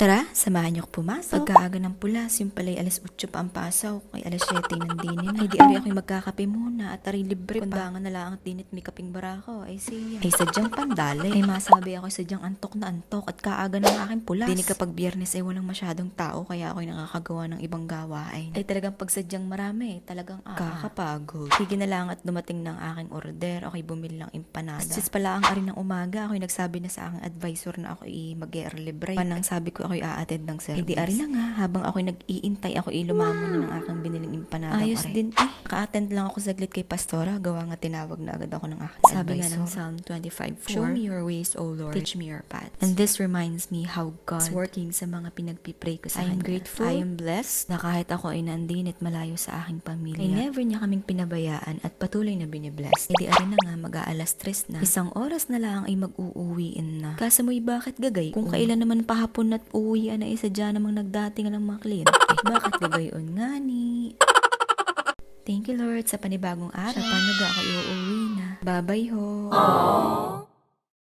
Tara, samahan niyo ako pumasok. Pagkaaga ng pulas, yung pala'y alas 8 pa ang pasok, ay alas 7 ng dinin. Ay di ari ako'y magkakape muna at ari libre. Kundangan na lang at dinit may kaping barako. Ay siya. Ay sadyang pandali. Ay masabi ako sadyang antok na antok at kaaga ng aking pulas. Dinig kapag biyernes ay walang masyadong tao kaya ako'y nakakagawa ng ibang gawain. Ay talagang pag sadyang marami, talagang kakapagod. Sige na lang at dumating ng aking order. Ako'y bumili ng empanada. Sis pala ang ari ng umaga, ako'y nagsabi na sa aking advisor na ako'y mag-early break. Panang sabi ko ako'y a-attend ng service. Hindi ari na nga, habang ako'y nag-iintay, ako'y lumamon na ng aking biniling empanada. Ayos din eh. Ka-attend lang ako saglit kay Pastora, gawa nga tinawag na agad ako ng aking advisor. Sabi nga ng Psalm 25:4, Show me your ways, O Lord. Teach me your paths. And this reminds me how God is working sa mga pinagpipray ko sa Kanya. I am grateful. I am blessed na kahit ako ay nandin at malayo sa aking pamilya, ay never niya kaming pinabayaan at patuloy na binibless. Hindi ari na nga mag-aalas 3 na. Isang oras na lang ay mag-uuwiin na. Kasa mo'y bakit gagay? Kung kailan naman pahapon at uwian na isa dyan namang nagdating ng mga kliyente. Bakit gagayon nga ni? Thank you Lord sa panibagong araw. Sa paano ga ako iuuwi na. Bye-bye ho. Aww.